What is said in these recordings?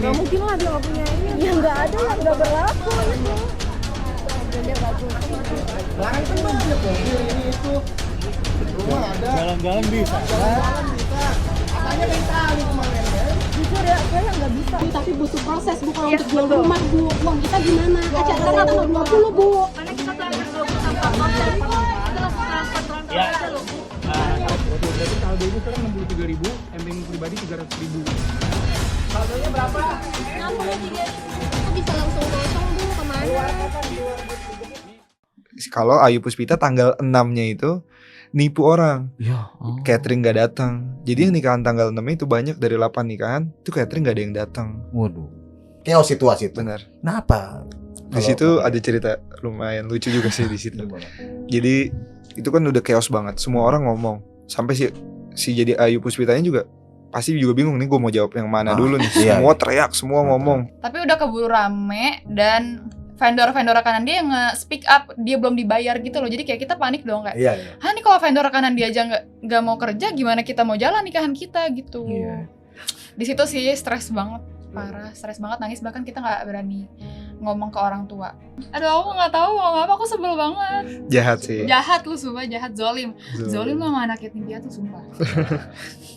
Gak mungkin lah dia gak punya ini. Ya gak ada yang gak berlaku itu. Dia bagus. Barang kan banyak dong, ini itu. Rumah ada. Jalan-jalan bisa. Jalan-jalan bisa. Katanya main tali kemarin ya. Jujur ya, saya gak bisa. Tapi butuh proses Bu kalau untuk jual rumah Bu. Uang kita gimana? Acara rata 20 Bu. Karena kita target 20 tanpa konten. Ya. Berarti saldo ini sekarang 63.000, emping pribadi 300.000. Saldonya berapa? 63.000. Kita bisa langsung kosong Bu kemana? Kalau Ayu Puspita tanggal 6-nya itu nipu orang. Ya. Catering gak datang. Jadi yang nikahan tanggal 6 itu banyak dari 8 nikahan itu catering gak ada yang datang. Waduh. Chaos situasi itu. Benar. Kenapa? Di situ ada cerita lumayan lucu juga sih di situ. Jadi itu kan udah chaos banget. Semua orang ngomong. Sampai si jadi Ayu Puspitanya juga pasti juga bingung nih gue mau jawab yang mana dulu nih. Iya, Semua iya. teriak, semua ngomong. Tapi udah keburu rame dan vendor-vendor rekanan dia yang nge-speak up, dia belum dibayar gitu loh. Jadi kayak kita panik dong kayak, Iya, iya. nih kalau vendor rekanan dia aja nggak mau kerja, gimana kita mau jalan nikahan kita gitu. Iya. Di situ sih stres banget, parah, stres banget, nangis, bahkan kita nggak berani ngomong ke orang tua. Aduh, aku nggak tahu mau apa, aku sebel banget. Jahat sih. Jahat lu, sumpah jahat, zolim lu sama anak yatim piatu, sumpah.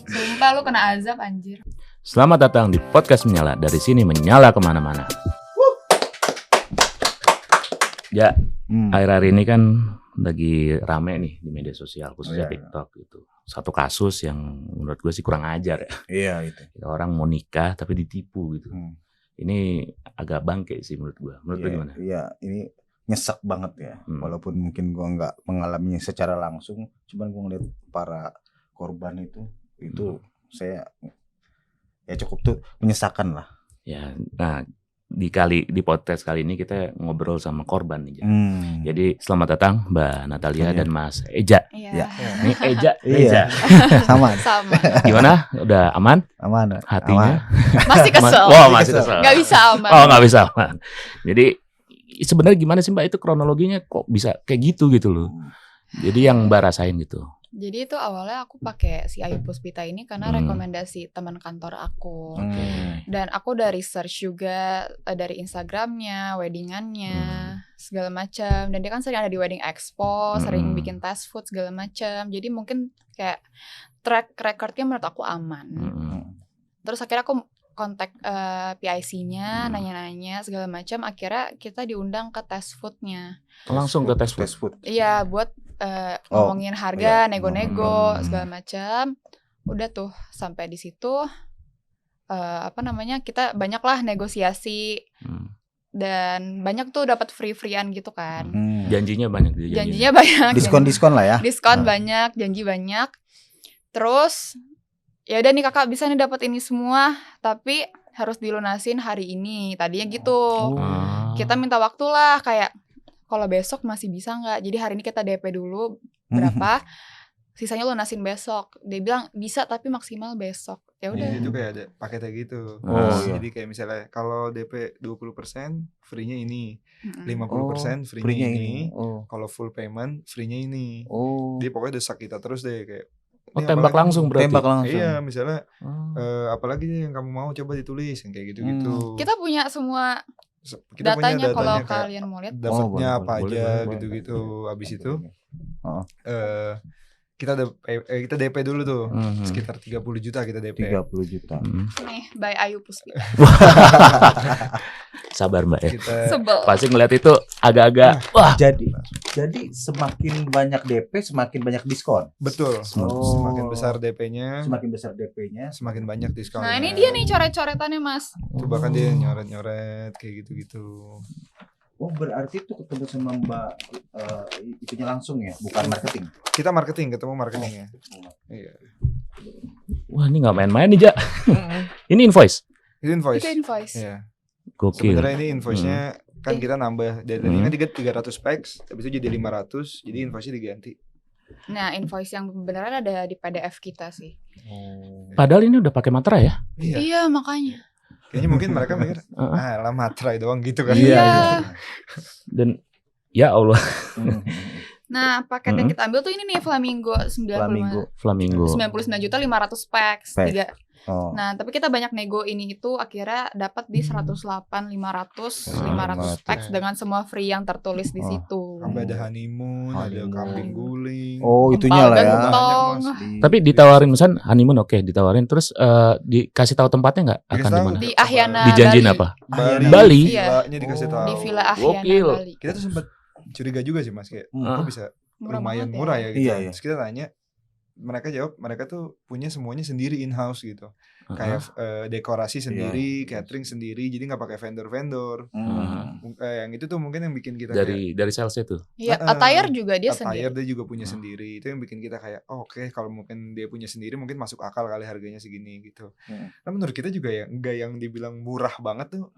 Sumpah lu kena azab anjir. Selamat datang di podcast Menyala. Dari sini menyala kemana-mana. Ya, akhir-akhir ini kan lagi rame nih di media sosial, khususnya Iya. TikTok gitu. Satu kasus yang menurut gue sih kurang ajar ya. Iya itu. Orang mau nikah tapi ditipu gitu. Ini agak bangke sih menurut gue. Menurut lu gimana? Iya, ini nyesek banget ya. Walaupun mungkin gua nggak mengalaminya secara langsung, cuman gua ngeliat para korban itu saya ya cukup tuh menyesakan lah. Ya, nah di podcast kali ini kita ngobrol sama korban nih. Ja. Jadi selamat datang Mbak Natalia dan Mas Eja. Iya. Ini Eja. Iya. Sama. Sama. Gimana? Udah aman Aman. hatinya? Masih kesel. Wow, masih kesel. Gak bisa aman. Oh, nggak bisa aman. Jadi sebenarnya gimana sih Mbak itu kronologinya kok bisa kayak gitu loh. Jadi yang Mbak rasain gitu. Jadi itu awalnya aku pakai si Ayu Puspita ini karena rekomendasi teman kantor aku. Dan aku udah research juga dari Instagramnya, weddingannya, segala macam. Dan dia kan sering ada di wedding expo, sering bikin test food segala macam. Jadi mungkin kayak track recordnya menurut aku aman. Terus akhirnya aku kontak PIC-nya, nanya-nanya segala macam. Akhirnya kita diundang ke test foodnya. Langsung ke test food. Iya, buat ngomongin harga, nego-nego segala macam. Udah tuh sampai di situ kita banyaklah negosiasi dan banyak tuh dapat free-freean gitu kan. Janjinya banyak. Janjinya banyak. Diskon lah ya. Diskon banyak, janji banyak. Terus ya udah nih kakak bisa nih dapat ini semua, tapi harus dilunasin hari ini. Tadinya gitu. Kita minta waktu lah kayak kalau besok masih bisa nggak? Jadi hari ini kita DP dulu berapa, sisanya lunasin besok. Dia bilang bisa tapi maksimal besok. Ya udah. Jadi itu kayak ada paketnya gitu. Jadi kayak misalnya kalau DP 20% free-nya ini, 50% free-nya ini. Kalau full payment free-nya ini. Dia pokoknya desak kita terus deh kayak. Tembak langsung berarti. Tembak langsung. Iya, misalnya apalagi yang kamu mau coba ditulis yang kayak gitu-gitu. Kita punya semua Kita datanya kalau kayak kalian mau lihat. dapatnya apa boleh, aja boleh. gitu-gitu. Abis itu kita DP dulu tuh sekitar 30 juta kita DP. 30 juta. Nih, by Ayu Puspita. Sabar Mbak ya. Kita Sebel. Pasti ngeliat itu agak-agak wah. Jadi semakin banyak DP semakin banyak diskon. betul. Semakin besar DP-nya, Semakin besar DP-nya. semakin banyak diskon. Nah, ini dia nih coret-coretannya, Mas. Itu bahkan dia nyoret-nyoret kayak gitu-gitu. Oh berarti tuh ketemu sama Mbak itunya langsung ya, bukan marketing. Kita ketemu marketingnya. Iya. Wah, ini nggak main-main nih, Ja. Ini invoice. Itu invoice. Itu invoice. Iya. Gokil. Sebenarnya ini invoice-nya kan kita nambah dari tadi kan 300 packs, habis itu jadi 500, jadi invoice-nya diganti. Nah, invoice yang beneran ada di PDF kita sih. Padahal ini udah pakai materai ya. Iya. Iya, makanya. Kayaknya mungkin mereka mikir, lah materai doang gitu kan. Iya. Dan ya Allah. Nah, paket yang kita ambil tuh ini nih Flamingo 99 juta 500 packs. Tiga. Oh. Nah, tapi kita banyak nego ini itu akhirnya dapat di 108 500 packs dengan semua free yang tertulis di situ. Sampai ada honeymoon, ada kambing guling. Oh, itunya lah ya. Gentong. Tapi ditawarin misalnya honeymoon oke, ditawarin terus dikasih tahu tempatnya nggak akan di mana? Di Ahyana Dijanjin Bali. apa? Bali. Iya. Villanya dikasih tahu. Di Villa Ahyana Gokil. Bali. Kita tuh sempat curiga juga sih Mas kayak kok bisa lumayan murah ya gitu. Iya. Terus kita tanya, mereka jawab mereka tuh punya semuanya sendiri in house gitu. Kayak dekorasi sendiri, catering sendiri, jadi nggak pakai vendor-vendor. Yang itu tuh mungkin yang bikin kita dari salesnya tuh. Iya, attire juga dia sendiri. Attire dia juga punya sendiri. Itu yang bikin kita kayak oke, kalau mungkin dia punya sendiri mungkin masuk akal kali harganya segini gitu. Nah menurut kita juga ya enggak yang dibilang murah banget tuh.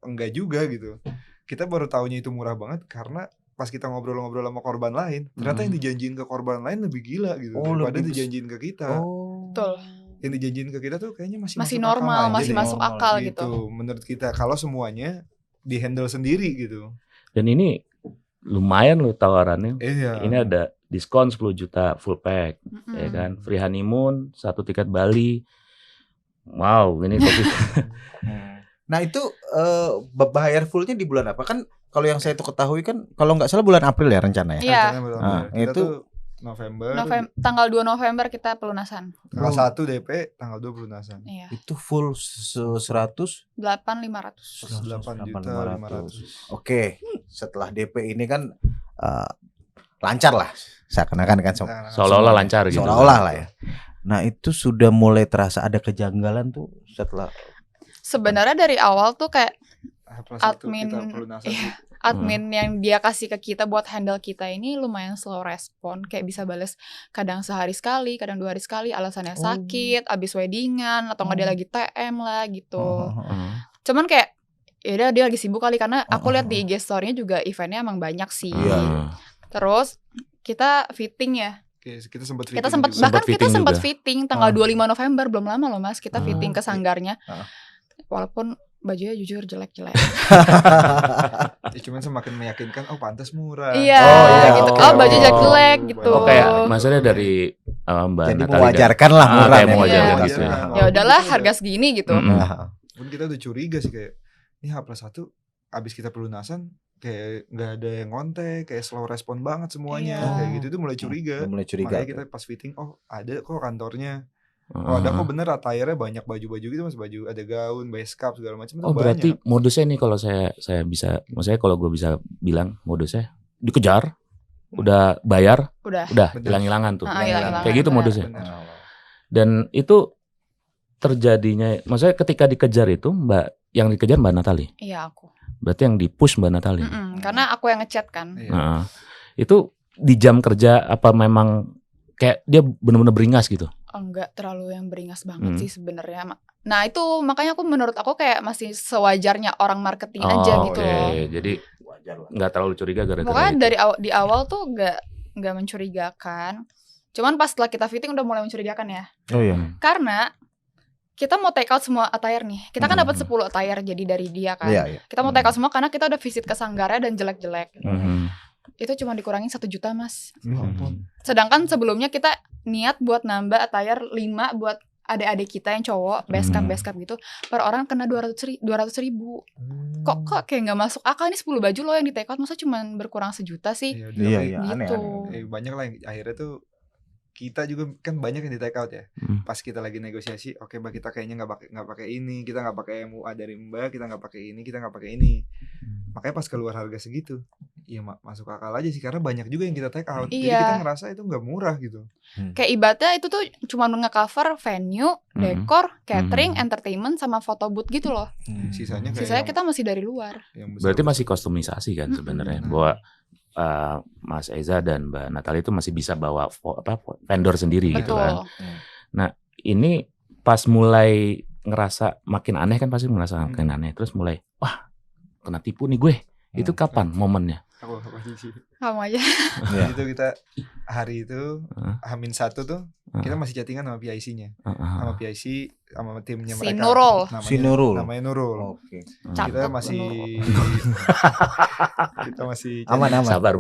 Enggak juga gitu. Kita baru taunya itu murah banget karena pas kita ngobrol-ngobrol sama korban lain, ternyata yang dijanjiin ke korban lain lebih gila gitu daripada dijanjiin ke kita. Betul. Yang dijanjiin ke kita tuh kayaknya masih normal, masih masuk akal gitu. Menurut kita kalau semuanya dihandle sendiri gitu. Dan ini lumayan loh tawarannya. Iya. Ini ada diskon 10 juta full pack, ya kan? Free honeymoon, 1 tiket Bali. Wow, ini kopi. Nah itu bayar fullnya di bulan apa? Kan kalau yang saya tuh ketahui kan kalau nggak salah bulan April ya rencana ya. Iya. Itu November. Tanggal 2 November kita pelunasan. Tanggal 1 DP, tanggal 2 pelunasan. Iya. Itu full 100 8.500. 8 juta 500. Oke, setelah DP ini kan lancar lah. Seakan-akan kan Seolah-olah lancar gitu. Seolah-olah lah ya. Nah itu sudah mulai terasa ada kejanggalan tuh setelah. Sebenarnya dari awal tuh kayak admin admin yang dia kasih ke kita buat handle kita ini lumayan slow respon, kayak bisa bales kadang sehari sekali, kadang 2 hari sekali, alasannya sakit, abis weddingan atau nggak dia lagi TM lah gitu. Cuman kayak ya dia lagi sibuk kali karena aku lihat di IG story-nya juga eventnya emang banyak sih. Terus kita fitting ya. Kita sempat fitting tanggal 25 November, belum lama loh Mas, kita fitting ke sanggarnya. Walaupun bajunya jujur jelek-jelek. Ya, cuman semakin meyakinkan pantas murah. Iya, gitu. Baju jelek-jelek gitu. Kayak maksudnya dari Mbak Jadi Natalie mewajarkan lah murah. Mewajarkan gitu. Ya udahlah harga segini gitu. Pun kita udah curiga sih kayak ini H+1 abis kita pelunasan kayak nggak ada yang ngontek, kayak slow respon banget semuanya. Kayak gitu tuh mulai curiga. Makanya kita pas fitting ada kok kantornya. Ada kok bener attire-nya banyak baju-baju gitu Mas, baju ada gaun, base cap segala macam. Berarti modusnya nih kalau saya bisa, maksudnya kalau gue bisa bilang modusnya dikejar, udah bayar, udah hilang-hilangan tuh. Kayak gitu modusnya. Dan itu terjadinya, maksudnya ketika dikejar itu yang dikejar Mbak Natalie. Iya aku. Berarti yang di-push Mbak Natalie. Karena aku yang ngechat kan. Itu di jam kerja apa memang kayak dia benar-benar beringas gitu? Enggak terlalu yang beringas banget sih sebenarnya. Nah itu makanya menurut aku kayak masih sewajarnya orang marketing aja gitu loh. Jadi nggak terlalu curiga gara-gara pokoknya itu. Dari di awal tuh nggak mencurigakan. Cuman pas setelah kita fitting udah mulai mencurigakan ya. Oh iya. Karena kita mau take out semua attire nih. Kita kan dapat 10 attire jadi dari dia kan. Kita mau take out semua karena kita udah visit ke sanggarnya dan jelek-jelek. Itu cuma dikurangin 1 juta Mas. Sedangkan sebelumnya kita niat buat nambah attire 5 buat adik-adik kita yang cowok, base cap gitu. Per orang kena 200 ribu. Kok kayak gak masuk akal nih 10 baju lo yang di take out, masa cuma berkurang 1 juta sih? Iya, gitu. aneh. Banyak lah yang akhirnya tuh kita juga kan banyak yang di take out ya. Pas kita lagi negosiasi, oke Mbak kita kayaknya nggak pakai ini, kita nggak pakai MUA dari Mbak, kita nggak pakai ini, kita nggak pakai ini. Makanya pas keluar harga segitu, ya masuk akal aja sih karena banyak juga yang kita take out. Jadi kita ngerasa itu nggak murah gitu. Kayak ibaratnya itu tuh cuma nge-cover venue, dekor, catering, entertainment sama photo booth gitu loh. Sisanya kita masih dari luar. Berarti masih kustomisasi kan sebenarnya. Bahwa Mas Eza dan Mbak Natalie itu masih bisa bawa vendor sendiri. Betul. Gitu kan. Nah ini pas mulai ngerasa makin aneh kan, pasti ngerasa makin aneh. Terus mulai wah kena tipu nih gue. Itu kapan momennya? Kamu aja. Itu kita hari itu H-1 tuh kita masih chattingan sama PIC-nya. Sama PIC sama timnya mereka. Si Nurul. Namanya Nurul. Oke. Kita masih aman. Sabar.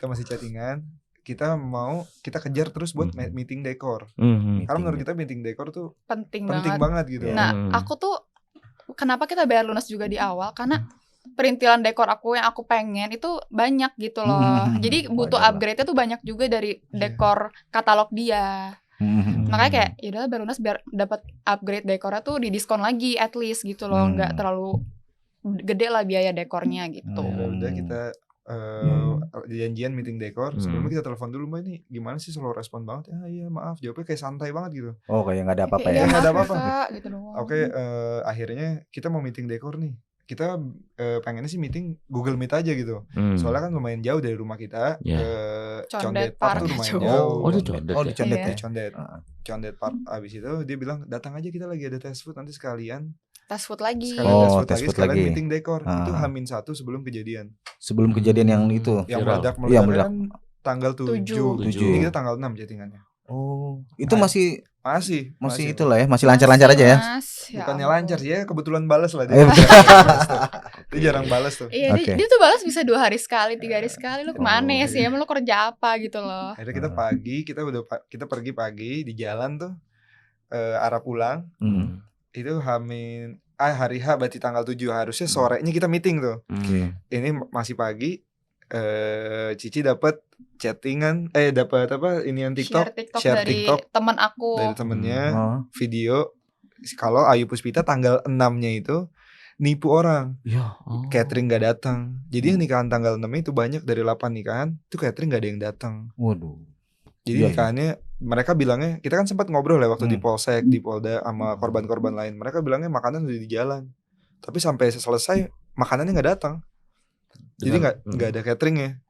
kita masih chattingan. Kita kejar terus buat meeting dekor. Karena menurut kita meeting dekor tuh penting banget gitu. Nah, aku tuh kenapa kita bayar lunas juga di awal, karena perintilan dekor aku yang aku pengen itu banyak gitu loh. Jadi butuh upgrade-nya tuh banyak juga dari dekor katalog dia. Makanya kayak ya udah bayar lunas biar dapat upgrade dekornya tuh didiskon lagi at least gitu loh, nggak terlalu gede lah biaya dekornya gitu. Udah kita janjian meeting dekor. Sebelumnya kita telepon dulu, Mbak, ini gimana sih, slow respon banget. Iya maaf, jawabnya kayak santai banget gitu. Oh, kayak nggak ada apa-apa ya? Nggak ada apa-apa gitu doang. Oke, akhirnya kita mau meeting dekor nih. Kita pengennya sih meeting Google Meet aja gitu. Soalnya kan lumayan jauh dari rumah kita ke Condet Park tuh lumayan jauh. Oh, di Condet. Oh, di Condet ya. Condet Park. Abis itu dia bilang datang aja, kita lagi ada test food, nanti sekalian Test food lagi. Sekalian meeting dekor. Itu H-1 sebelum kejadian. Sebelum kejadian yang itu. Yang meledak kan tanggal 7. Ini kita tanggal 6 chattingannya. Oh, itu masih itulah ya, masih lancar-lancar aja ya. Bukannya lancar sih ya, kebetulan balas lah dia. Dia jarang balas tuh. Iya, dia tuh balas bisa 2 hari sekali, 3 hari sekali. Lu kemana sih? Emang lu kerja apa gitu loh. Akhirnya kita pergi pagi di jalan tuh arah pulang. Itu hari H berarti tanggal 7, harusnya sorenya kita meeting tuh. Ini masih pagi. Cici dapat chattingan, dapat apa? Ini yang share dari TikTok teman aku. Dari temennya video kalau Ayu Puspita tanggal 6-nya itu nipu orang. Catering gak datang. Jadi yang nikahan tanggal 6 itu banyak dari 8 nikahan itu catering gak ada yang datang. Waduh. Jadi nikahannya mereka bilangnya, kita kan sempat ngobrol ya waktu di Polsek, di Polda sama korban-korban lain. Mereka bilangnya makanan udah di jalan. Tapi sampai selesai makanannya gak datang. Jadi nggak ada cateringnya,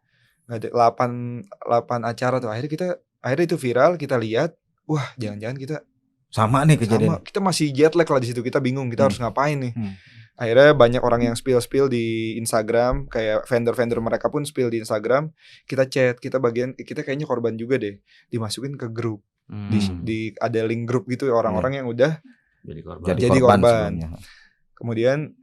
nggak ada 8 acara tuh. Akhirnya itu viral, kita lihat, wah jangan-jangan kita sama nih kejadian. Kita masih jet lag lah di situ, kita bingung kita harus ngapain nih. Akhirnya banyak orang yang spill di Instagram, kayak vendor-vendor mereka pun spill di Instagram. Kita chat, kita kayaknya korban juga deh, dimasukin ke grup, ada link grup gitu orang-orang yang udah jadi korban. Kemudian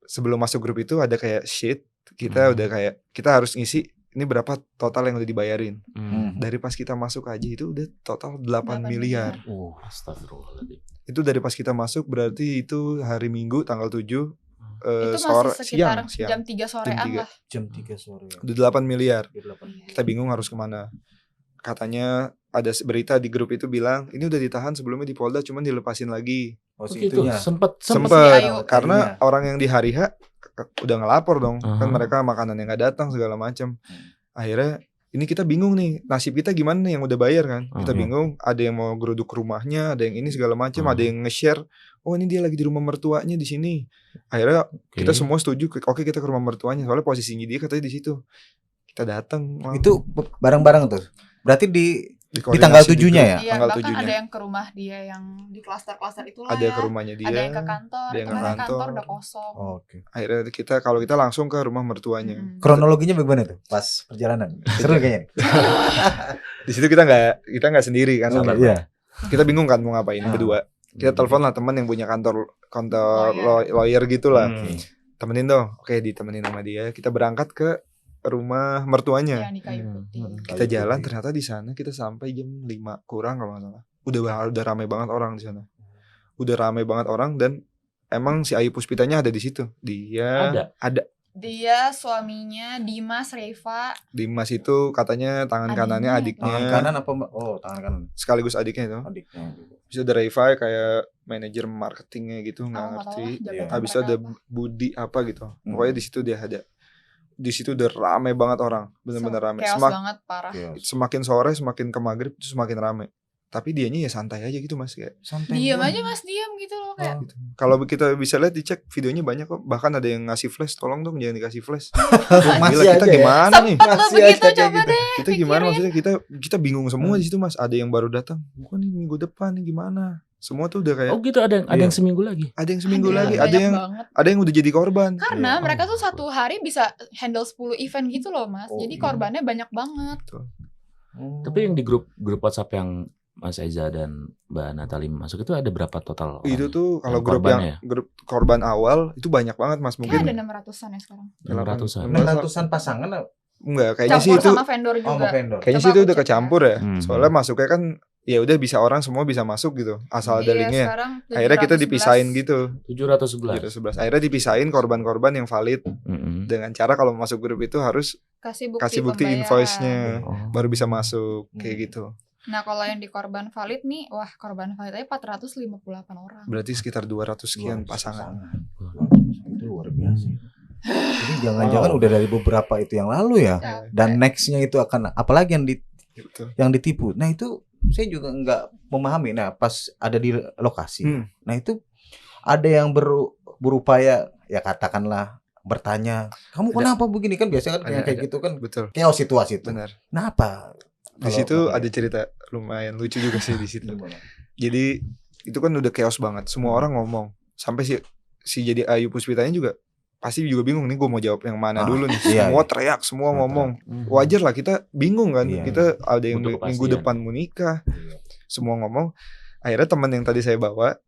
sebelum masuk grup itu ada kayak sheet. Kita udah kayak kita harus ngisi ini berapa total yang udah dibayarin. Dari pas kita masuk aja itu udah total 8 miliar. Astagfirullahaladzim. Itu dari pas kita masuk berarti itu hari Minggu tanggal 7 itu sore, masih sekitar siang. jam 3 sorean lah. Jam 3 sore. Udah 8 miliar. Kita bingung harus kemana. Katanya ada berita di grup itu bilang ini udah ditahan sebelumnya di Polda, cuman dilepasin lagi. Itunya sempet karena orang yang di hari H udah ngelapor dong. Kan mereka makanan yang gak datang segala macam. Akhirnya ini kita bingung nih, nasib kita gimana nih yang udah bayar kan. Kita bingung, ada yang mau geruduk rumahnya, ada yang ini segala macam, ada yang nge-share, oh ini dia lagi di rumah mertuanya di sini. Akhirnya kita semua setuju, oke kita ke rumah mertuanya, soalnya posisinya dia katanya di situ. Kita datang. Itu bareng-bareng tuh. Berarti di tanggal 7-nya ya? Iya, bahkan ada yang ke rumah dia yang di klaster-klaster itulah. Ada ke rumahnya dia. Ada yang ke kantor. Ada yang ke kantor udah kosong. Akhirnya kalau kita langsung ke rumah mertuanya. Kronologinya bagaimana tuh pas perjalanan? Seru kayaknya. Di situ kita nggak sendiri kan. Iya. Kita bingung kan mau ngapain berdua. Kita telepon lah teman yang punya kantor lawyer gitulah. Temenin dong. Oke, ditemenin sama dia. Kita berangkat ke rumah mertuanya. Kita jalan, ternyata di sana kita sampai jam 5 kurang kalau nggak salah. Udah ramai banget orang di sana. Udah ramai banget orang dan emang si Ayu Puspitanya ada di situ. Dia ada. Dia suaminya Dimas Reva. Dimas itu katanya tangan kanannya adiknya. Tangan kanan apa? Oh, tangan kanan. Sekaligus adiknya itu. Bisa ada Reva kayak manajer marketingnya gitu, nggak ngerti. Habis itu ada Budi apa gitu. Pokoknya di situ dia ada. Di situ udah rame banget orang, bener-bener rame. Banget, parah. Semakin sore, semakin ke maghrib itu semakin rame. Tapi dianya ya santai aja gitu mas, kayak diam aja mas, diam gitu loh kayak. Gitu. Kalau kita bisa lihat dicek videonya banyak kok, bahkan ada yang ngasih flash, tolong dong jangan dikasih flash. Gila kita gimana nih? Begitu coba deh. Kita gimana maksudnya kita bingung semua di situ mas. Ada yang baru datang, bukan nih minggu depan nih gimana? Semua tuh udah kayak gitu ada yang seminggu lagi. Ada yang seminggu lagi, ada yang udah jadi korban. Karena mereka tuh satu hari bisa handle 10 event gitu loh, Mas. Jadi korbannya banyak banget. Tapi yang di grup WhatsApp yang Mas Eza dan Mbak Natali masuk itu ada berapa total? Itu tuh kalau grup korban awal itu banyak banget Mas, mungkin ada 600-an ya sekarang. 600-an. 600-an pasangan Enggak, kayaknya sih campur itu sama vendor juga. kayaknya Coba sih itu aku udah cek ya. kecampur ya. Soalnya masuknya kan ya udah bisa orang semua bisa masuk gitu asal ada linknya. Sekarang Akhirnya kita 711. dipisahin gitu. 711. Akhirnya dipisahin korban-korban yang valid dengan cara kalau masuk grup itu harus kasih bukti pembayaran. invoice-nya baru bisa masuk kayak gitu. Nah, kalau yang di korban valid nih, wah korban valid aja 458 orang. Berarti sekitar 200 sekian pasangan. Itu luar biasa. Jadi jangan-jangan udah dari beberapa itu yang lalu ya. Dan nextnya itu akan apalagi yang ditipu. Nah itu saya juga nggak memahami. Nah pas ada di lokasi, nah itu ada yang berupaya ya katakanlah bertanya, kamu kenapa begini kan biasanya kan kayak gitu kan. Betul. Chaos situasi itu. Benar. Kenapa? Di situ ada cerita lumayan lucu juga sih di situ. Jadi itu kan udah chaos banget. Semua orang ngomong. Sampai si jadi Ayu Puspitanya juga pasti juga bingung nih gue mau jawab yang mana dulu nih. Semua teriak, semua ngomong. Wajar lah kita bingung kan. Kita ada yang minggu depan mau nikah. Semua ngomong. Akhirnya teman yang tadi saya bawa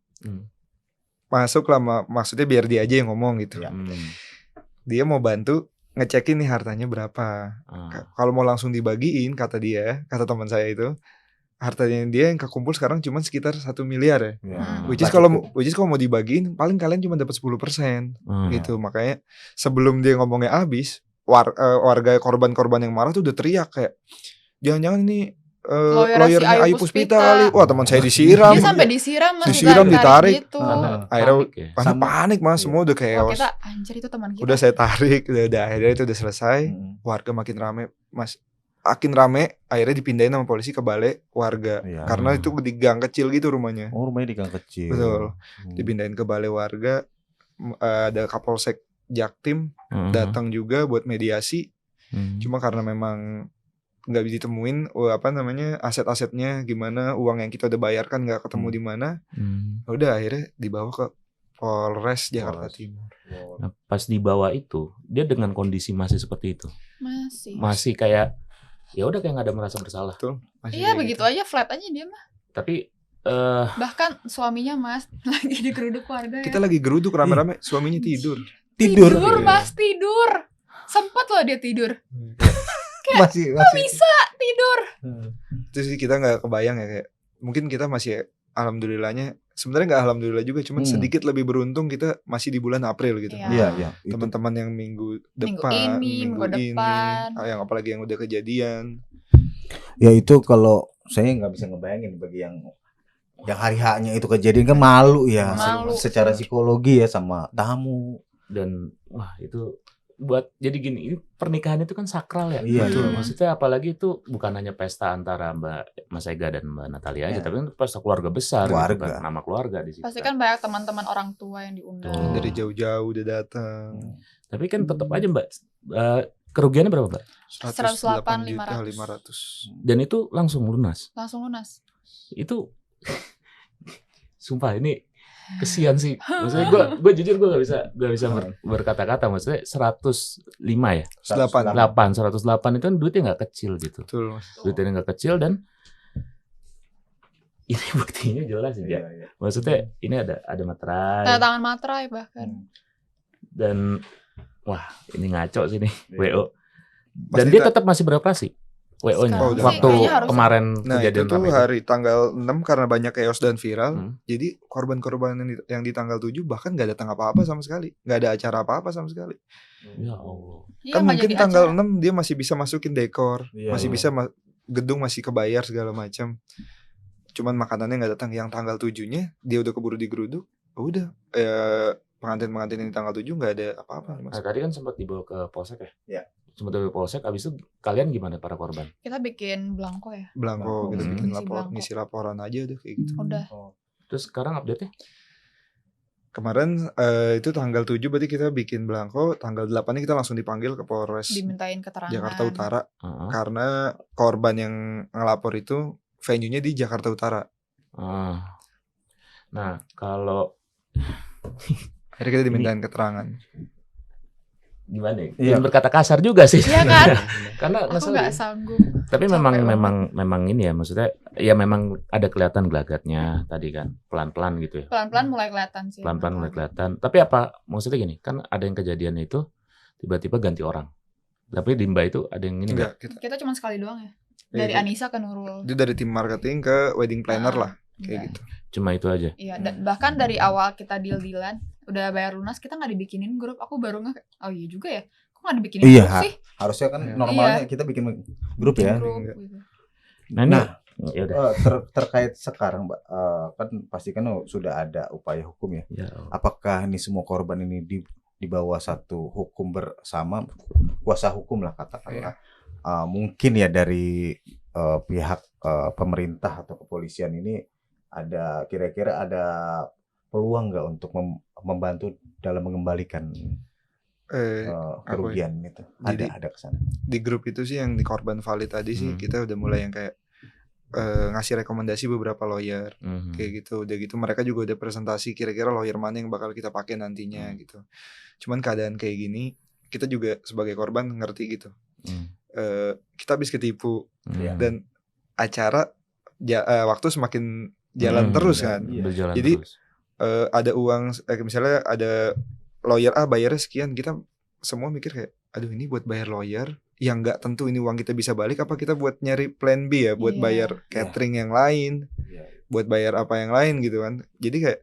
masuk lah, maksudnya biar dia aja yang ngomong gitu. Dia mau bantu ngecekin nih hartanya berapa. Kalau mau langsung dibagiin kata teman saya itu, hartanya dia yang kekumpul sekarang cuma sekitar 1 miliar ya. Which is kalau mau dibagiin paling kalian cuma dapat 10% gitu. Makanya sebelum dia ngomongnya habis, warga korban-korban yang marah tuh udah teriak kayak jangan-jangan ini lawyernya Ayu Puspita kali. Wah, teman saya disiram. Dia sampai disiram ditarik gitu. Akhirnya panik Mas, semua udah kayak kita anjir itu teman kita. Udah saya tarik, udah akhirnya itu udah selesai. Warga makin rame, Mas. Makin rame, akhirnya dipindahin sama polisi ke balai warga. Karena itu di gang kecil gitu rumahnya. Oh, rumahnya di gang kecil. Betul. Dipindahin ke balai warga. Ada Kapolsek Jaktim datang juga buat mediasi. Cuma karena memang nggak bisa ditemuin aset-asetnya gimana, uang yang kita udah bayarkan nggak ketemu di mana. Udah akhirnya dibawa ke Polres Jakarta Timur. Nah, pas dibawa itu dia dengan kondisi masih seperti itu. Masih kayak ya udah kayak nggak ada merasa bersalah. Iya begitu aja, flat aja dia mah. Tapi bahkan suaminya Mas lagi digeruduk warga. Kita lagi geruduk rame-rame, suaminya tidur. Mas tidur. Sempat loh dia tidur. Masih bisa tidur. Terus kita nggak kebayang ya, kayak mungkin kita masih alhamdulillahnya, sebenarnya nggak alhamdulillah juga, cuman sedikit lebih beruntung kita masih di bulan April gitu. Iya. Teman-teman yang minggu depan, minggu depan, yang apalagi yang udah kejadian. Ya itu kalau saya nggak bisa ngebayangin bagi yang hari haknya itu kejadian kan malu ya. Secara psikologi ya sama tamu. Dan wah itu buat jadi gini, ini pernikahan itu kan sakral ya. Iya, maksudnya apalagi itu bukan hanya pesta antara Mas Ega dan Mbak Natalia aja, tapi kan pesta keluarga besar, gitu kan, nama keluarga di situ. Pasti kan banyak teman-teman orang tua yang diundang. Dari jauh-jauh udah datang. Tapi kan tetap aja Mbak, kerugiannya berapa Mbak? 108.500. Dan itu langsung lunas. Itu sumpah ini kesian sih. Maksudnya gue jujur gue gak bisa berkata-kata. Maksudnya 105 ya? 108 itu kan duitnya gak kecil gitu. Betul. Duitnya gak kecil dan ini buktinya jelas ya. Maksudnya ini ada materai. Tanda tangan materai bahkan. Dan wah ini ngaco sih nih WO. Dan dia tetap masih beroperasi. WO-nya waktu kemarin kejadian itu hari tanggal 6 karena banyak chaos dan viral. Jadi korban-korban yang di tanggal 7 bahkan gak datang apa-apa sama sekali. Gak ada acara apa-apa sama sekali. Ya Allah. Kan mungkin tanggal 6 dia masih bisa masukin dekor, masih bisa gedung masih kebayar segala macam. Cuman makanannya gak datang. Yang tanggal 7-nya dia udah keburu digeruduk. Udah pengantin-pengantin yang di tanggal 7 gak ada apa-apa. Nah, tadi kan sempat dibawa ke Polsek ya? Iya. Sempat dibawa ke Polsek, abis itu kalian gimana para korban? Kita bikin belangko ya? Belangko, kita bikin ngisi laporan aja udah kayak gitu. Udah. Terus sekarang update-nya? Kemarin itu tanggal 7 berarti kita bikin belangko, tanggal 8-nya kita langsung dipanggil ke Polres dimintain keterangan Jakarta Utara. Karena korban yang ngelapor itu venue-nya di Jakarta Utara. Nah, kalau akhirnya kita dimintain keterangan. Gimana ya? Jangan berkata kasar juga sih. Iya kan? Karena aku nggak sanggup. Tapi memang ini ya, maksudnya ya memang ada kelihatan gelagatnya tadi kan, pelan-pelan gitu ya. Pelan-pelan mulai kelihatan sih. Pelan-pelan mulai kelihatan. Tapi apa maksudnya gini, kan ada yang kejadian itu tiba-tiba ganti orang. Tapi di Mbak itu ada yang ini enggak? Kita cuma sekali doang ya. Dari Anissa ke Nurul. Itu dari tim marketing ke wedding planner lah, kayak gitu. Cuma itu aja. Iya, bahkan dari awal kita deal-dealan, udah bayar lunas, kita nggak dibikinin grup. Aku baru nggak, oh iya juga ya. Kok nggak dibikinin grup sih? Harusnya kan normalnya kita bikin grup ya. Gitu. Nah, terkait sekarang, Mbak, kan pasti kan sudah ada upaya hukum ya. Apakah ini semua korban ini di bawah satu hukum bersama, kuasa hukum lah katakanlah? Mungkin ya dari pihak pemerintah atau kepolisian ini kira-kira ada peluang nggak untuk membantu dalam mengembalikan kerugian itu? Ada kesana. Di grup itu sih yang di korban valid tadi sih kita udah mulai yang kayak ngasih rekomendasi beberapa lawyer kayak gitu. Udah gitu mereka juga udah presentasi kira-kira lawyer mana yang bakal kita pakai nantinya gitu. Cuman keadaan kayak gini kita juga sebagai korban ngerti gitu. Kita habis ketipu dan acara waktu semakin jalan terus kan. Jadi terus. Ada uang misalnya ada lawyer bayarnya sekian, kita semua mikir kayak aduh ini buat bayar lawyer yang nggak tentu ini uang kita bisa balik, apa kita buat nyari plan B ya buat bayar catering yang lain, buat bayar apa yang lain gitu kan. Jadi kayak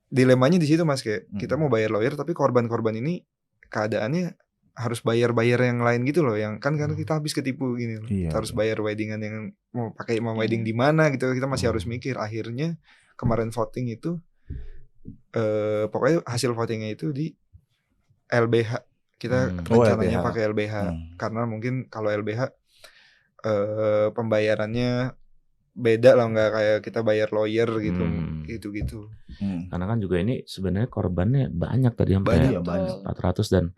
dilemanya di situ Mas, kayak kita mau bayar lawyer tapi korban-korban ini keadaannya harus bayar yang lain gitu loh, yang kan karena kita habis ketipu gini loh. Kita harus bayar weddingan yang mau wedding di mana gitu, kita masih harus mikir. Akhirnya kemarin voting itu pokoknya hasil votingnya itu di LBH. Kita rencananya pakai LBH karena mungkin kalau LBH pembayarannya beda lah, nggak kayak kita bayar lawyer gitu. Karena kan juga ini sebenarnya korbannya banyak tadi, sampai 400 dan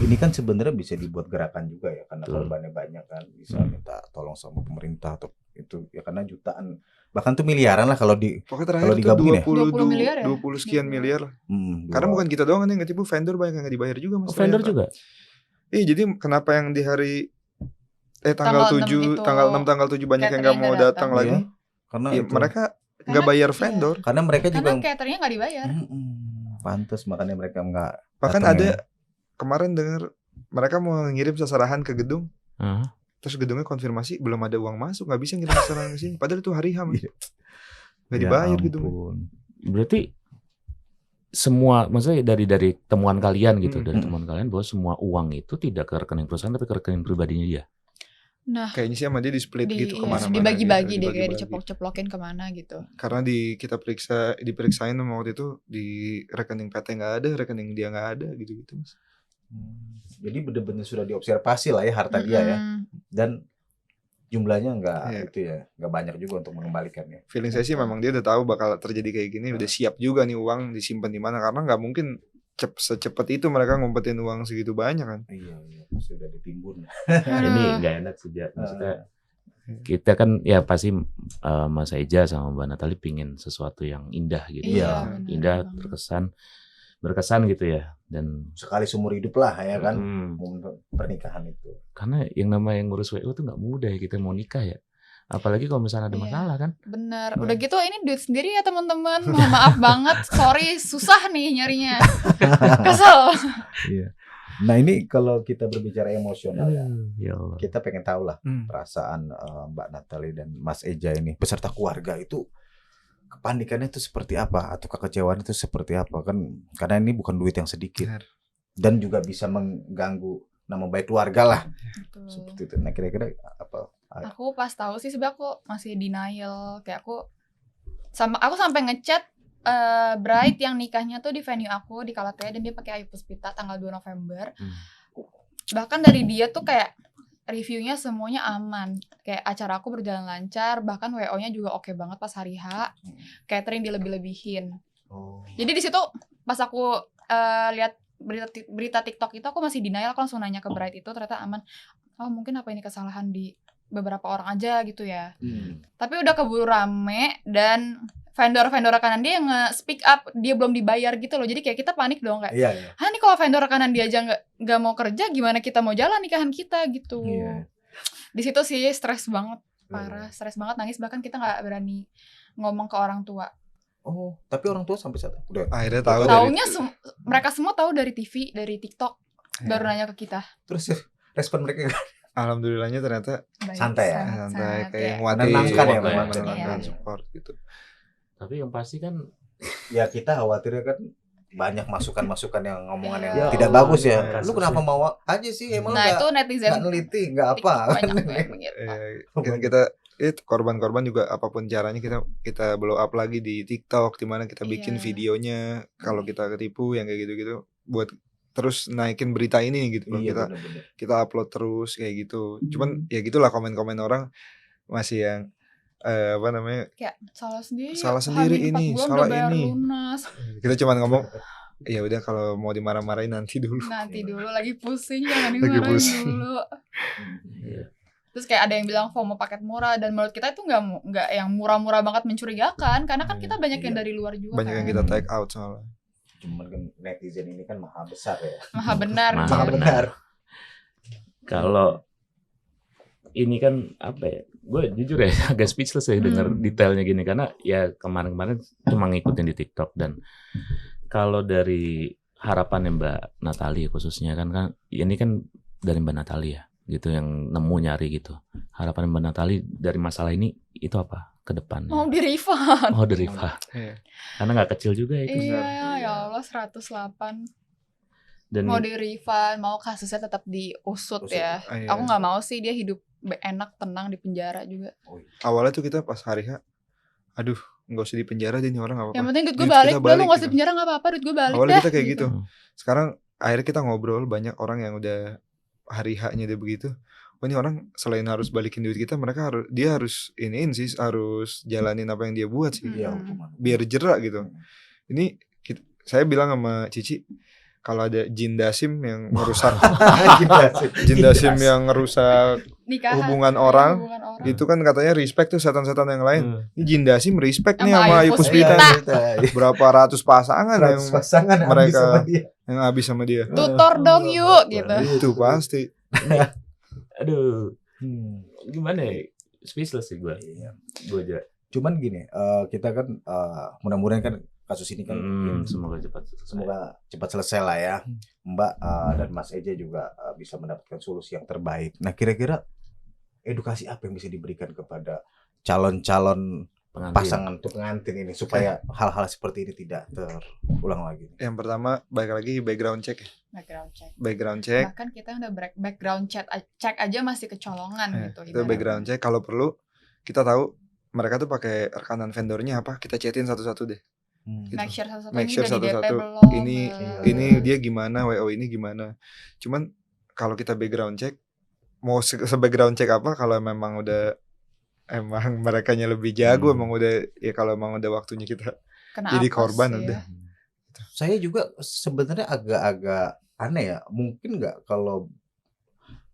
ini kan sebenarnya bisa dibuat gerakan juga ya, karena korbannya banyak kan, bisa minta tolong sama pemerintah atau itu ya, karena jutaan bahkan tuh miliaran lah kalau digabungin ya. 20 miliar ya? 20 sekian miliar lah. Karena bukan kita doang yang ngetipu, vendor banyak yang nggak dibayar juga Mas. Vendor juga. Jadi kenapa yang di hari tanggal 7 tanggal 7 banyak yang nggak mau datang lagi? Karena mereka nggak bayar vendor. Karena mereka juga cateringnya nggak dibayar. Pantes makanya mereka nggak. Bahkan ada kemarin dengar mereka mau ngirim seserahan ke gedung. Terus gedungnya konfirmasi belum ada uang masuk, nggak bisa ngirim seserahan ke sini. Padahal itu hari H, nggak dibayar gedung. Berarti semua, maksudnya dari temuan kalian gitu, dari temuan kalian bahwa semua uang itu tidak ke rekening perusahaan tapi ke rekening pribadinya dia. Nah, kayaknya sih sama dia di split gitu kemana-mana. Dibagi-bagi deh, kayak diceplok-ceplokin kemana gitu. Karena kita diperiksain waktu itu di rekening PT nggak ada, rekening dia nggak ada gitu Mas. Jadi benar-benar sudah diobservasi lah ya harta dia ya, dan jumlahnya nggak banyak juga untuk mengembalikannya. Feeling saya sih memang dia udah tahu bakal terjadi kayak gini, udah siap juga nih uang disimpan di mana, karena nggak mungkin secepat itu mereka ngumpetin uang segitu banyak kan. Iya pasti udah ditimbun. Ini nggak enak sih, maksudnya kita kan ya pasti Mas Eja sama Mbak Natali pingin sesuatu yang indah gitu. Indah, berkesan gitu ya, dan sekali seumur hidup lah ya kan, pernikahan itu. Karena yang namanya ngurus WO tuh nggak mudah ya, kita mau nikah ya, apalagi kalau misalnya ada masalah kan. Bener, udah gitu ini duit sendiri ya teman-teman, mohon maaf banget, sorry susah nih nyarinya, kesel. Nah ini kalau kita berbicara emosional ya, kita pengen tahu lah perasaan Mbak Natali dan Mas Eja ini beserta keluarga itu, kepanikannya itu seperti apa atau kekecewaan itu seperti apa kan, karena ini bukan duit yang sedikit dan juga bisa mengganggu nama baik keluarga lah. Seperti itu. Nah kira-kira apa? Aku pas tahu sih sebenarnya aku masih denial, kayak aku sampai ngechat bride yang nikahnya tuh di venue aku di Kalatea, dan dia pakai Ayu Puspita tanggal 2 November. Bahkan dari dia tuh kayak reviewnya semuanya aman, kayak acara aku berjalan lancar, bahkan WO-nya juga oke banget pas hari H, catering dilebih-lebihin. Jadi di situ pas aku lihat berita TikTok itu, aku masih denial, aku langsung nanya ke bride itu, ternyata aman. Oh mungkin apa ini kesalahan di beberapa orang aja gitu ya. Tapi udah keburu rame, dan vendor rekanan dia yang nge-speak up, dia belum dibayar gitu loh. Jadi kayak kita panik dong, kayak nih kalau vendor rekanan dia aja nggak mau kerja, gimana kita mau jalan nikahan kita gitu. Di situ sih stres banget, parah, stres banget, nangis, bahkan kita nggak berani ngomong ke orang tua. Tapi orang tua sampai saat udah akhirnya tahu. Taunya mereka semua tahu dari TV, dari TikTok. baru nanya ke kita. Terus respon mereka alhamdulillahnya ternyata Baik, Santai ya? santai kayak ya. nguatin, Menenangkan ya, menenangkan, Iya. support gitu. Tapi yang pasti kan ya kita khawatirnya kan banyak masukan-masukan yang ngomongan yang Ya tidak Allah, bagus ya. ya. Lu kenapa mau aja sih, emang Nah, itu nggak netizen neliti, nggak apa kan? banyak banget begitu. Kita korban-korban juga apapun caranya kita blow up lagi di TikTok, di mana kita bikin Iya. videonya kalau kita ketipu yang kayak gitu-gitu buat terus naikin berita ini gitu loh. Iya, Kita bener-bener. kita upload terus kayak gitu. Cuman ya gitulah komen-komen orang masih yang apa namanya? Kayak salah sendiri. Salah sendiri Hamil 4 ini, bulan salah udah bayar ini. lunas. Kita cuman ngomong ya udah kalau mau dimarah-marahin nanti dulu. Nanti dulu lagi pusing jangan Lagi dimarahin pusing. dulu. Iya. Terus kayak ada yang bilang FOMO paket murah dan menurut kita itu nggak yang murah-murah banget mencurigakan karena kan kita banyak yang Iya. dari luar juga Banyak yang kan. kita take out soalnya. Cuman kan netizen ini kan maha besar ya. Maha benar. Maha Maha benar. kalau ini kan apa ya? Gue jujur ya agak speechless ya denger detailnya gini karena ya kemarin-kemarin cuma ngikutin di TikTok dan kalau dari harapannya Mbak Natali khususnya kan ini kan dari Mbak Natali ya gitu yang nemu nyari gitu. Harapan Mbak Natali dari masalah ini itu apa ke depan? Mau di refund. Oh, dari Rifa. Iya. Karena nggak kecil juga itu. Iya, ya Allah 108. Dan Mau di refund, mau kasusnya tetap diusut ya. Iya. Aku nggak mau sih dia hidup enak tenang di penjara juga. Awalnya tuh kita pas hari H, aduh nggak usah di penjara deh nih orang nggak apa-apa. Yang penting duit gue Duit balik, kita udah lu balik gak usah gitu. di penjara gak apa-apa, duit gue balik Awalnya dah. kita kayak gitu. Hmm. Sekarang akhirnya kita ngobrol banyak orang yang udah hari H-nya dia begitu. Oh ini orang selain harus balikin duit kita, dia harus iniin sih, harus jalanin apa yang dia buat sih, Iya, Hmm. hukuman. biar jerak gitu. Ini saya bilang sama Cici, kalau ada jin dasim yang merusak, jin dasim yang ngerusak Nikahan, hubungan orang, itu kan katanya respect tuh setan-setan yang lain. Ini jin dasim respect nih Sama sama Ayu Ayu Puspita. Puspita. Berapa ratus pasangan yang pasangan mereka- habis sama dia. yang habis sama dia. Tutor dong yuk gitu. Itu pasti. aduh, Hmm. gimana ya? Speechless sih gue. Iya. Gue aja. Cuman gini, kita kan mudah-mudahan kan kasus ini kan Semoga cepat. semoga cepat selesai lah ya. Mbak dan Mas Eja juga bisa mendapatkan solusi yang terbaik. Nah, kira-kira edukasi apa yang bisa diberikan kepada calon-calon pengantin. pasangan untuk pengantin ini supaya hal-hal seperti ini tidak terulang lagi? Yang pertama balik lagi background check. Background check. Background check. Bahkan kita yang udah background check aja masih kecolongan gitu. Itu background check. Kalau perlu kita tahu mereka tuh pakai rekanan vendornya apa, kita chatin satu-satu deh. Gitu. Make sure satu-satu Make ini sure udah di DP satu-satu. belum. Ini dia gimana, WO ini gimana. Cuman kalau kita background check, mau se-background check apa kalau memang udah emang merekanya lebih jago, emang udah ya kalau emang udah waktunya kita Kena jadi apes korban ya. udah. Saya juga sebenarnya agak-agak aneh ya. Mungkin nggak kalau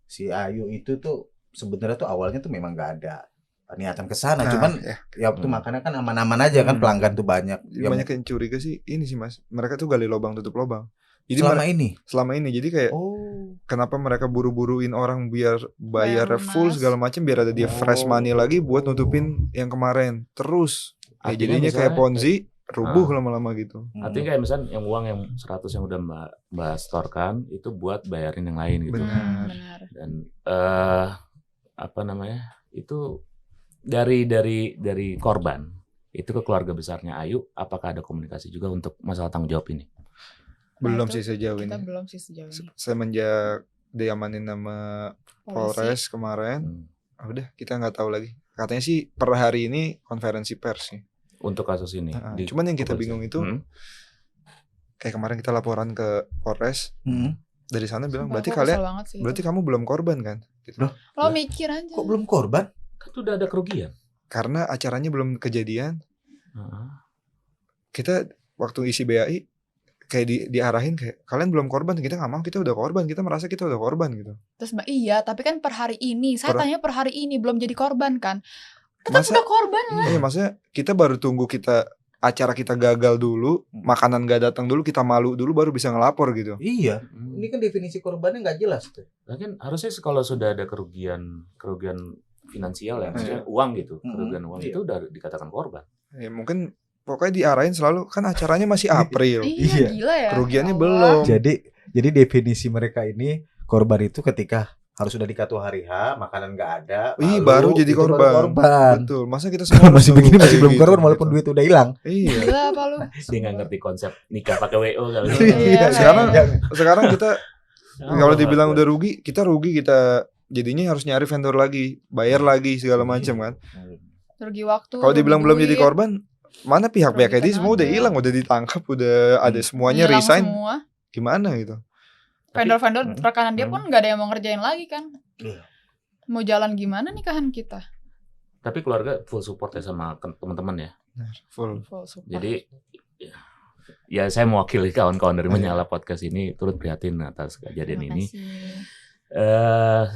si Ayu itu tuh sebenarnya tuh awalnya tuh memang nggak ada niatan ke sana. Nah, Cuman ya tuh makanya kan aman-aman aja kan, pelanggan tuh banyak. Jadi banyak yang curiga sih ini sih Mas. Mereka tuh gali lubang tutup lubang. Jadi selama ini. Jadi kayak kenapa mereka buru-buruin orang biar bayar Bayar full lunas. segala macam biar ada dia fresh money lagi buat nutupin yang kemarin. Terus Artinya jadinya kayak misalnya Ponzi rubuh lama-lama gitu. Artinya kayak misalnya yang uang yang 100 yang udah Mbak storkan itu buat bayarin yang lain gitu. Benar. Benar. Dan apa namanya? Itu dari korban itu ke keluarga besarnya Ayu, apakah ada komunikasi juga untuk masalah tanggung jawab ini? Belum Nah, sih itu sejauh kita ini. belum sih sejauh ini. Semenjak diamanin sama Polisi. Polres kemarin, udah kita nggak tahu lagi. Katanya sih per hari ini konferensi pers sih. Untuk kasus ini. Cuman yang kita bingung itu kayak kemarin kita laporan ke Polres, dari sana bilang Sumpah, berarti aku kalian kesel banget sih berarti itu. kamu belum korban kan? Gitu. Lo mikir aja. Kok belum korban? Kan udah ada kerugian. Karena acaranya belum kejadian. Heeh. Kita waktu isi BAI kayak diarahin kayak kalian belum korban, kita nggak mau, kita udah korban, kita merasa kita udah korban gitu. Terus Mbak, iya, tapi kan per hari ini. Saya tanya per hari ini belum jadi korban kan? Tetap Masa- udah korban lah. Iya, maksudnya kita baru tunggu acara kita gagal dulu, makanan gak datang dulu, kita malu dulu baru bisa ngelapor gitu. Iya. Ini kan definisi korbannya nggak jelas tuh. Kan harusnya kalau sudah ada kerugian finansial ya, maksudnya uang gitu, kerugian uang itu udah dikatakan korban. Ya mungkin pokoknya diarahin selalu kan acaranya masih April. Iya, gila ya. Kerugiannya Ya Allah. belum. Jadi definisi mereka ini korban itu ketika harus sudah dikatu hari H, makanan nggak ada, baru jadi itu korban. baru korban. Betul. Masa kita semua masih begini masih belum gitu, korban walaupun duit udah hilang. Iya. Gila apa lu? Dia nggak ngerti konsep nikah pakai WO kali. Iya, Sekarang kita kalau dibilang udah rugi, kita jadinya harus nyari vendor lagi, bayar lagi segala macam kan. Rugi waktu. Kalau dibilang belum jadi duit, korban, mana pihak-pihak rugi ini semua udah tenaga. hilang, udah ditangkap, udah ada semuanya hilang resign. semua. Gimana gitu? Vendor-vendor rekanan dia pun nggak ada yang mau ngerjain lagi kan. Iya. Mau jalan gimana nikahan kita? Tapi keluarga full support ya sama teman-teman ya. Full. Full support. Jadi ya saya mewakili kawan-kawan dari Menyala Podcast ini turut prihatin atas kejadian ini.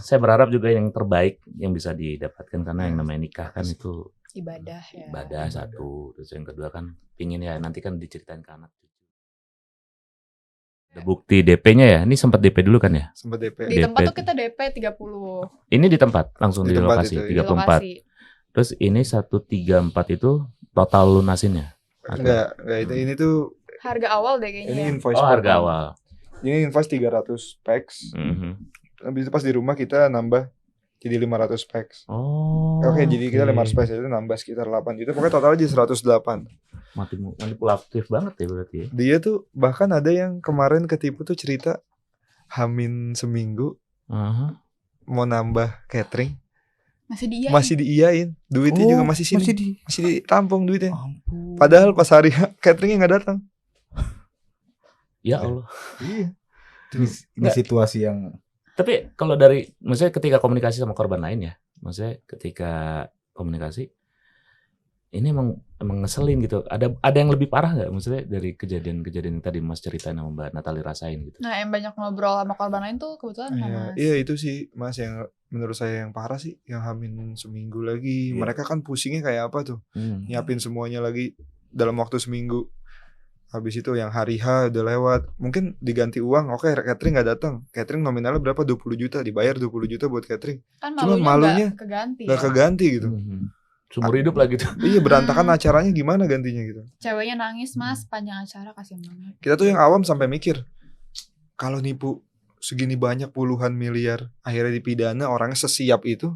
Saya berharap juga yang terbaik yang bisa didapatkan karena yang namanya nikah kan itu ibadah ya. Ibadah satu, terus yang kedua kan pingin ya nanti kan diceritain ke anak. Ada bukti DP-nya ya. Ini sempat DP dulu kan ya? Sempat DP. Di tempat DP. tuh kita DP 30. Ini di tempat langsung di tempat lokasi itu, 34. ya. Lokasi. Terus ini 134 itu total lunasinnya. Enggak ini tuh Harga awal deh kayaknya. ini ya. invoice Oh, per harga month. awal. Ini invoice 300 packs. Mhm. Habis itu pas di rumah kita nambah jadi 500 packs. Oh. Oke, jadi kita 500 packs itu nambah sekitar 8 juta. Pokoknya total aja 108. Manipulatif banget ya berarti ya. Dia tuh bahkan ada yang kemarin ketipu tuh cerita Hamin seminggu Aha. mau nambah catering Masih diiyain. Duitnya juga masih sini. Masih di. Masih ditampung duitnya. Ampun. Padahal pas hari cateringnya nggak datang. Ya Allah. Iya. Ini situasi yang Tapi kalau dari maksudnya ketika komunikasi sama korban lain ya, maksudnya ketika komunikasi ini emang ngeselin gitu. Ada yang lebih parah nggak maksudnya dari kejadian-kejadian yang tadi Mas ceritain sama Mbak Natali rasain gitu? Nah, yang banyak ngobrol sama korban lain tuh kebetulan Mas. Iya itu sih Mas yang menurut saya yang parah sih, yang Hamin seminggu lagi. Iya. Mereka kan pusingnya kayak apa tuh? Nyiapin semuanya lagi dalam waktu seminggu. Habis itu yang hari H udah lewat, mungkin diganti uang, oke catering nggak datang, catering nominalnya berapa 20 juta, dibayar 20 juta buat catering, Kan Cuma malunya nggak keganti. nggak Ya. keganti gitu. Seumur hidup lah gitu. Iya berantakan acaranya gimana gantinya gitu. Ceweknya nangis Mas, panjang acara kasihan banget. Kita tuh yang awam sampai mikir, kalau nipu segini banyak puluhan miliar, akhirnya dipidana orangnya sesiap itu,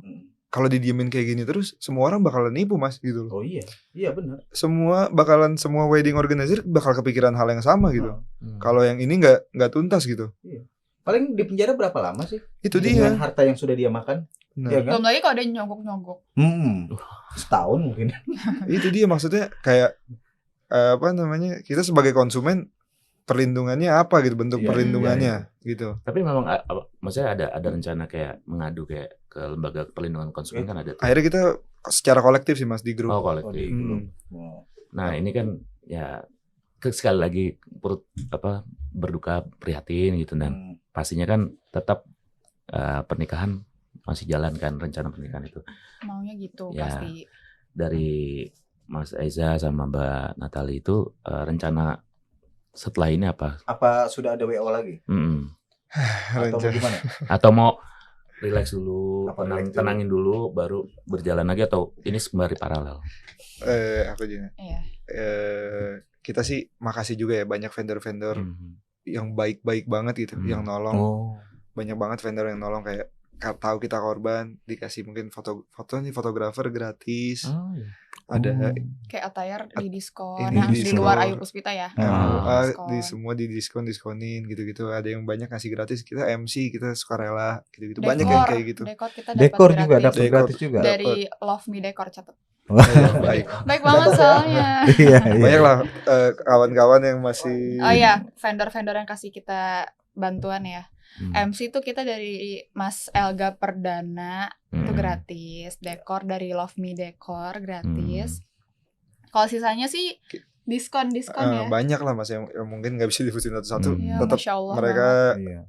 kalau didiemin kayak gini terus, semua orang bakalan nipu Mas gitu loh. Oh iya benar. Semua wedding organizer bakal kepikiran hal yang sama gitu. Kalau yang ini nggak tuntas gitu. Paling di penjara berapa lama sih? Itu Dengan dia. harta yang sudah dia makan. Nah, Iya kan? Belum lagi kalau ada yang nyogok-nyogok. Setahun mungkin. itu dia maksudnya kayak apa namanya? Kita sebagai konsumen perlindungannya apa gitu, bentuk Iya, perlindungannya gitu. Tapi memang maksudnya ada rencana kayak mengadu kayak ke lembaga perlindungan konsumen kan ada tuh. Akhirnya kita secara kolektif sih Mas di grup. Oh, kolektif. Nah, ini kan ya sekali lagi berduka prihatin gitu dan pastinya kan tetap pernikahan masih jalan kan, rencana pernikahan itu. Maunya gitu Ya. pasti. Dari Mas Aiza sama Mbak Natali itu rencana setelah ini apa? Apa sudah ada WO lagi? Atau Rencana. bagaimana? Atau mau relax dulu, Apa relax dulu? tenangin dulu, baru berjalan lagi atau ini sembari paralel? Aku juga. Iya. Kita sih makasih juga ya banyak vendor-vendor yang baik-baik banget gitu, yang nolong. Banyak banget vendor yang nolong kayak tahu kita korban, dikasih mungkin foto nih fotografer gratis. Oh, iya. Ada Kayak attire di diskon. Ini Nah, di diskon. luar Ayu Puspita ya. di semua diskonin gitu-gitu. Ada yang banyak kasih gratis, kita MC, kita sukarela gitu-gitu. Banyak yang kayak gitu. Dekor kita dapat Dekor juga gratis. dapat gratis juga. Dari Love Me Dekor catat. Baik. Baik banget soalnya. Iya. Banyak lah kawan-kawan yang masih Oh iya, vendor-vendor yang kasih kita bantuan ya. MC tuh kita dari Mas Elga Perdana itu gratis, dekor dari Love Me Dekor gratis. Kalau sisanya sih diskon ya. banyak lah Mas yang mungkin nggak bisa disebutin satu-satu. Iya, Tetap Masya Allah mereka Iya.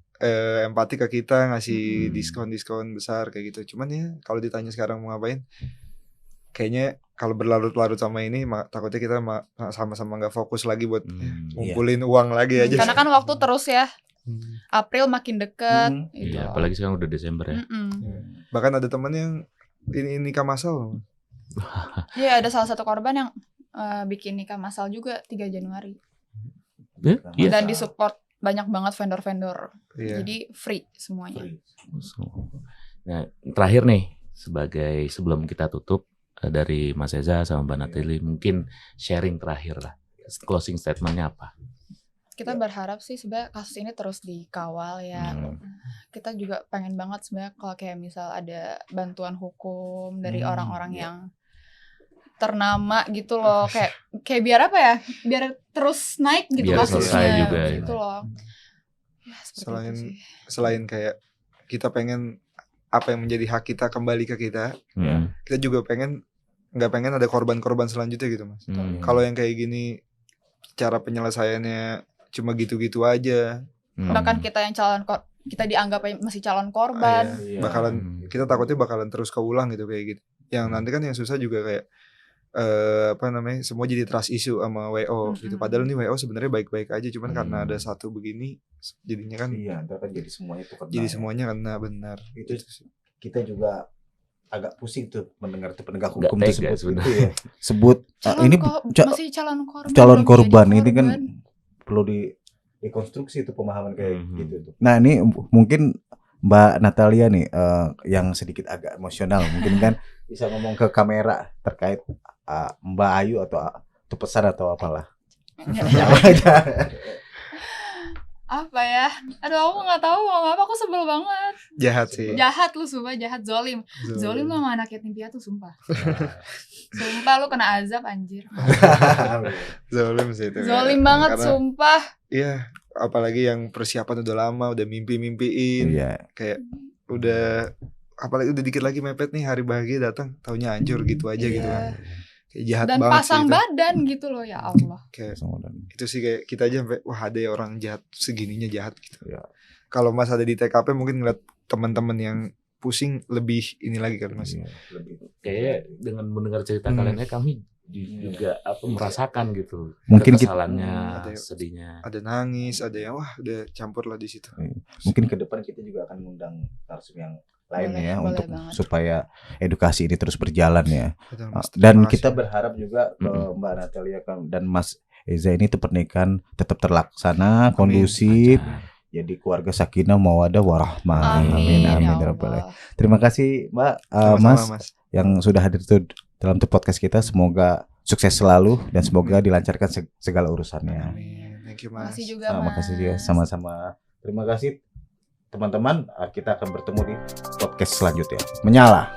empati ke kita, ngasih diskon besar kayak gitu. Cuman ya kalau ditanya sekarang mau ngapain, kayaknya kalau berlarut-larut sama ini takutnya kita sama-sama nggak fokus lagi buat ngumpulin uang lagi aja. Karena kan waktu terus ya. April makin deket gitu. Iya, apalagi sekarang udah Desember ya. Bahkan ada temen yang ini nikah masal. Iya, ada salah satu korban yang bikin nikah masal juga 3 Januari. Iya. Dan disupport banyak banget vendor-vendor. Iya. Jadi free semuanya. Nah, terakhir nih sebelum kita tutup dari Mas Eza sama Mbak Natalie mungkin sharing terakhir lah. Closing statement-nya apa? Kita berharap sih sebenarnya kasus ini terus dikawal ya. Kita juga pengen banget sebenarnya kalau kayak misal ada bantuan hukum dari orang-orang yang ternama gitu loh, kayak biar apa ya? Biar terus naik gitu biar kasusnya juga, gitu loh. Ya, selain kayak kita pengen apa yang menjadi hak kita kembali ke kita, kita juga nggak pengen ada korban-korban selanjutnya gitu Mas. Kalau yang kayak gini cara penyelesaiannya cuma gitu-gitu aja. Bahkan kita yang kita dianggap masih calon korban. Kita takutnya bakalan terus keulang gitu kayak gitu. Yang nanti kan yang susah juga kayak semua jadi trust issue sama WO gitu. Padahal nih WO sebenarnya baik-baik aja, cuman karena ada satu begini jadinya kan jadi semuanya itu kena. Jadi semuanya kena benar. Itu kita juga agak pusing tuh mendengar tuh penegak hukum tersebut sebenarnya. Sebut ini masih calon korban ini kan perlu dikonstruksi itu pemahaman kayak gitu tuh. Nah, ini mungkin Mbak Natalia nih yang sedikit agak emosional mungkin kan bisa ngomong ke kamera terkait Mbak Ayu atau pesan atau apalah. Apa ya? Aduh, aku nggak tahu mau apa. Aku sebel banget. Jahat sih. Jahat lu, sumpah jahat, zolim lu sama anak yatim piatu, sumpah. Sumpah lu kena azab anjir. Zolim sih itu. Zolim banget sumpah. Iya, apalagi yang persiapan udah lama, udah mimpi-mimpiin. Kayak udah apalagi udah dikit lagi mepet nih hari bahagia datang, taunya hancur gitu aja gitu kan. Kayak jahat dan banget pasang sih badan gitu loh, ya Allah. Kayak itu sih kayak kita aja sampai wah ada orang jahat segininya jahat gitu. Kalau Mas ada di TKP mungkin ngeliat teman-teman yang pusing lebih ini lagi kan Mas. Kayak dengan mendengar cerita kaliannya kami juga merasakan gitu. Mungkin kesalahannya, sedihnya. Ada nangis, ada yang wah udah campur lah di situ. Mungkin ke depan kita juga akan mengundang narsum yang lain untuk banget. Supaya edukasi ini terus berjalan ya. Betul, Mas, dan kita berharap juga Mbak Natalia dan Mas Eza ini tuh pernikahan tetap terlaksana, kondusif. Jadi keluarga sakinah mawaddah warahmah. Amin. Terima kasih Mbak, Mas yang sudah hadir tuh dalam podcast kita. Semoga sukses selalu dan semoga dilancarkan segala urusannya. Amin. Thank you Mas. Makasih juga Mas. Makasih juga sama-sama. Terima kasih teman-teman. Kita akan bertemu di podcast selanjutnya. Menyala.